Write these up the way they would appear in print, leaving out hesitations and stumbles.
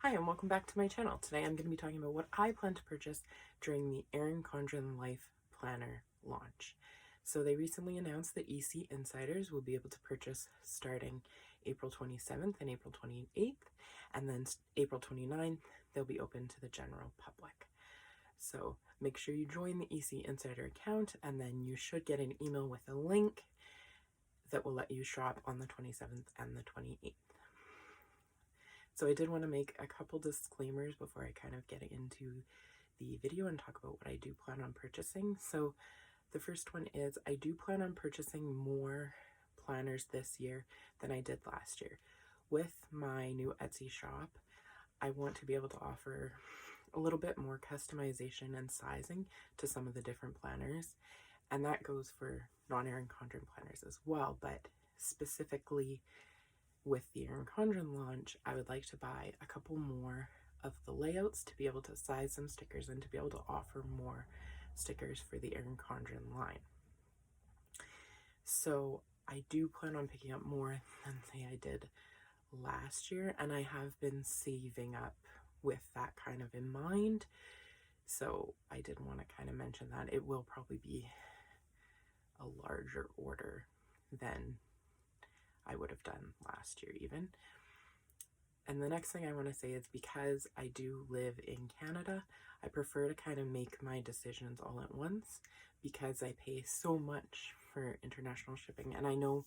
Hi and welcome back to my channel. Today I'm going to be talking about what I plan to purchase during the Erin Condren Life Planner launch. So they recently announced that EC Insiders will be able to purchase starting April 27th and April 28th, and then April 29th they'll be open to the general public. So make sure you join the EC Insider account, and then you should get an email with a link that will let you shop on the 27th and the 28th. So I did want to make a couple disclaimers before I kind of get into the video and talk about what I do plan on purchasing. So the first one is I do plan on purchasing more planners this year than I did last year. With my new Etsy shop, I want to be able to offer a little bit more customization and sizing to some of the different planners. And that goes for non-Erin Condren planners as well, but specifically with the Erin Condren launch, I would like to buy a couple more of the layouts to be able to size some stickers and to be able to offer more stickers for the Erin Condren line. So I do plan on picking up more than say I did last year, and I have been saving up with that kind of in mind. So I did want to kind of mention that it will probably be a larger order than I would have done last year even. And the next thing I want to say is because I do live in Canada, I prefer to kind of make my decisions all at once because I pay so much for international shipping, and I know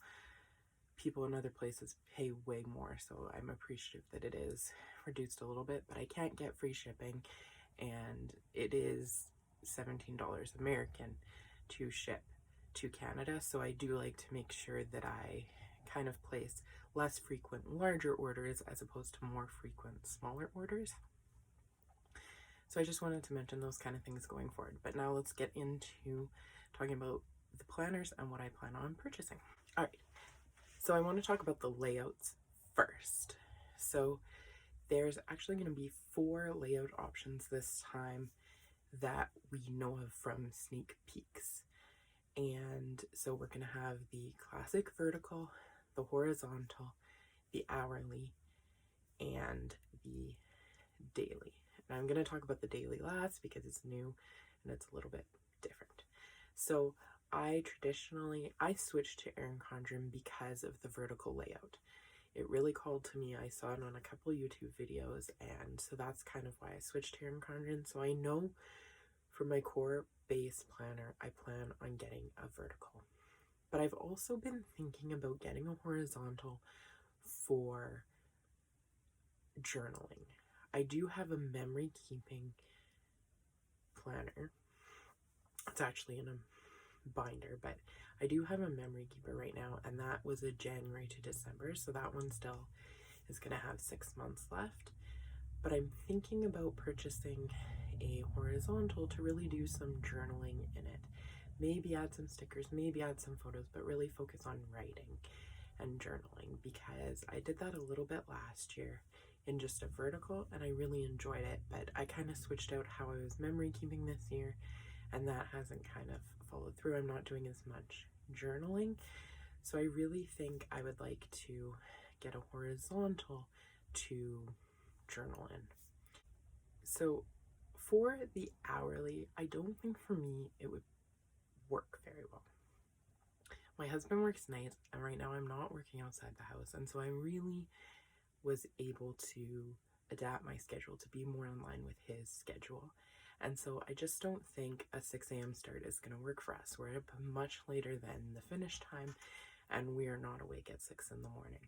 people in other places pay way more, so I'm appreciative that it is reduced a little bit, but I can't get free shipping, and it is $17 American to ship to Canada, so I do like to make sure that I kind of place less frequent larger orders as opposed to more frequent smaller orders. So I just wanted to mention those kind of things going forward. But now let's get into talking about the planners and what I plan on purchasing. All right, so I want to talk about the layouts first. So there's actually going to be 4 layout options this time that we know of from sneak peeks. And so we're going to have the classic vertical, the horizontal, the hourly, and the daily. And I'm going to talk about the daily last because it's new and it's a little bit different. So I switched to Erin Condren because of the vertical layout. It really called to me. I saw it on a couple YouTube videos, and so that's kind of why I switched to Erin Condren. So I know for my core base planner, I plan on getting a vertical. But I've also been thinking about getting a horizontal for journaling. I do have a memory keeping planner. It's actually in a binder, but I do have a memory keeper right now, and that was a January to December, so that one still is going to have 6 months left. But I'm thinking about purchasing a horizontal to really do some journaling in it. Maybe add some stickers, maybe add some photos, but really focus on writing and journaling, because I did that a little bit last year in just a vertical and I really enjoyed it, but I kind of switched out how I was memory keeping this year, and that hasn't kind of followed through. I'm not doing as much journaling, so I really think I would like to get a horizontal to journal in. So for the hourly, I don't think for me it would work very well. My husband works nights, and right now I'm not working outside the house, and so I really was able to adapt my schedule to be more in line with his schedule. And so I just don't think a 6 a.m. start is going to work for us. We're up much later than the finish time, and we are not awake at 6 in the morning.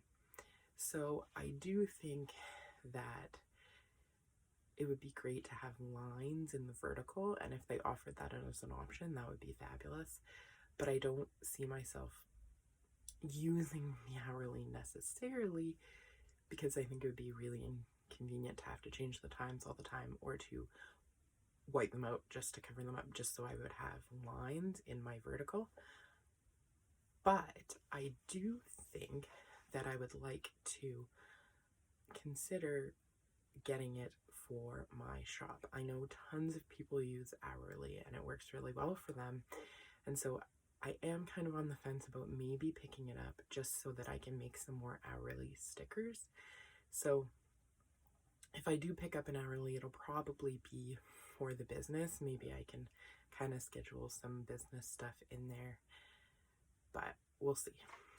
So I do think that it would be great to have lines in the vertical, and if they offered that as an option, that would be fabulous. But I don't see myself using the hourly necessarily, because I think it would be really inconvenient to have to change the times all the time, or to wipe them out just to cover them up, just so I would have lines in my vertical. But I do think that I would like to consider getting it for my shop. I know tons of people use hourly and it works really well for them, and so I am kind of on the fence about maybe picking it up just so that I can make some more hourly stickers. So if I do pick up an hourly, it'll probably be for the business. Maybe I can kind of schedule some business stuff in there, but we'll see.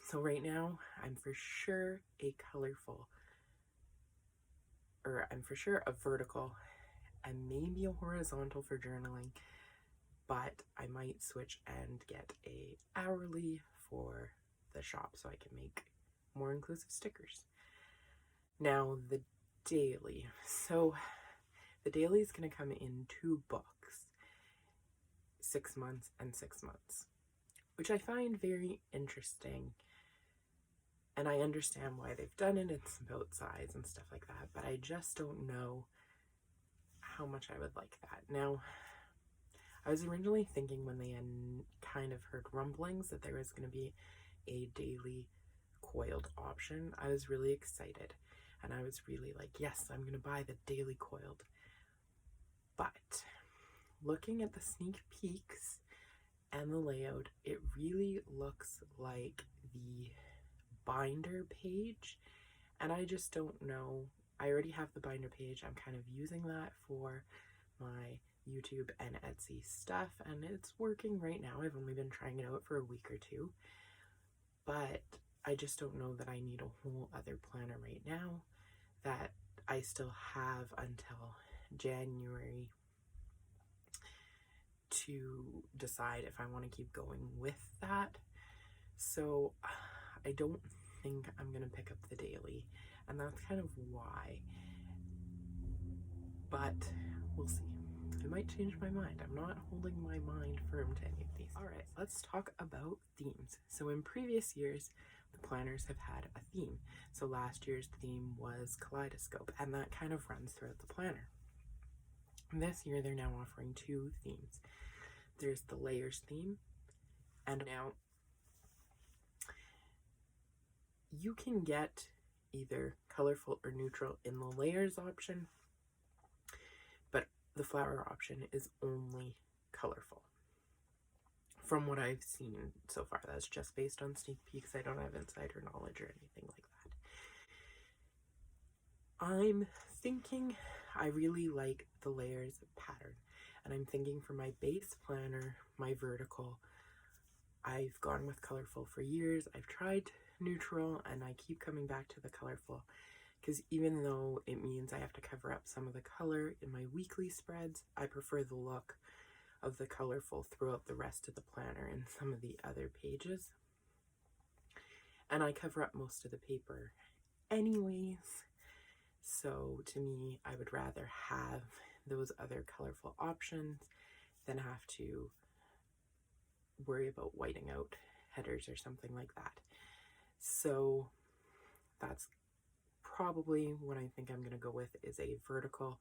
So right now, I'm for sure a vertical and maybe a horizontal for journaling, but I might switch and get a hourly for the shop so I can make more inclusive stickers. Now the daily. So the daily is going to come in 2 books, 6 months and 6 months, which I find very interesting. And I understand why they've done it. It's about size and stuff like that, but I just don't know how much I would like that. Now, I was originally thinking when they had kind of heard rumblings that there was going to be a daily coiled option, I was really excited. And I was really like, yes, I'm going to buy the daily coiled. But looking at the sneak peeks and the layout, it really looks like the binder page. And I just don't know. I already have the binder page. I'm kind of using that for my YouTube and Etsy stuff, and it's working right now. I've only been trying it out for a week or 2, but I just don't know that I need a whole other planner right now, that I still have until January to decide if I want to keep going with that. So I don't think I'm going to pick up the daily, and that's kind of why, but we'll see. I might change my mind. I'm not holding my mind firm to any of these. All right, let's talk about themes. So in previous years, the planners have had a theme. So last year's theme was kaleidoscope, and that kind of runs throughout the planner. This year, they're now offering 2 themes. There's the layers theme, and now you can get either colorful or neutral in the layers option, but the flower option is only colorful. From what I've seen so far, that's just based on sneak peeks. I don't have insider knowledge or anything like that. I'm thinking I really like the layers pattern, and I'm thinking for my base planner, my vertical, I've gone with colorful for years. I've tried neutral, and I keep coming back to the colorful, because even though it means I have to cover up some of the color in my weekly spreads, I prefer the look of the colorful throughout the rest of the planner and some of the other pages. And I cover up most of the paper anyways, so to me, I would rather have those other colorful options than have to worry about whiting out headers or something like that. So that's probably what I think I'm going to go with, is a vertical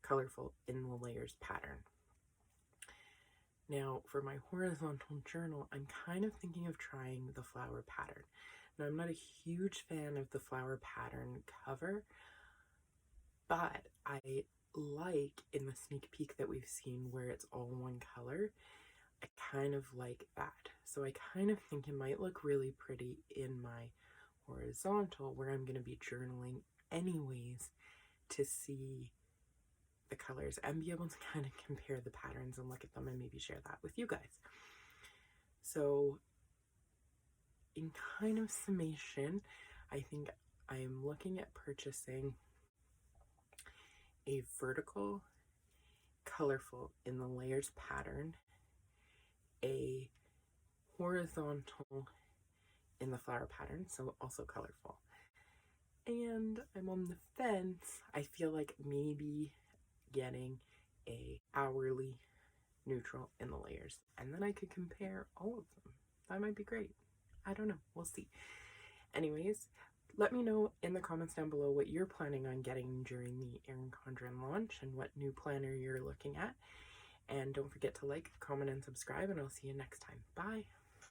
colorful in the layers pattern. Now for my horizontal journal, I'm kind of thinking of trying the flower pattern. Now I'm not a huge fan of the flower pattern cover, but I like in the sneak peek that we've seen where it's all one color, I kind of like that. So I kind of think it might look really pretty in my horizontal, where I'm going to be journaling anyways, to see the colors and be able to kind of compare the patterns and look at them and maybe share that with you guys. So in kind of summation, I think I am looking at purchasing a vertical colorful in the layers pattern, a horizontal in the flower pattern, so also colorful. And I'm on the fence. I feel like maybe getting a hourly neutral in the layers, and then I could compare all of them. That might be great. I don't know. We'll see. Anyways, let me know in the comments down below what you're planning on getting during the Erin Condren launch and what new planner you're looking at. And don't forget to like, comment, and subscribe, and I'll see you next time. Bye!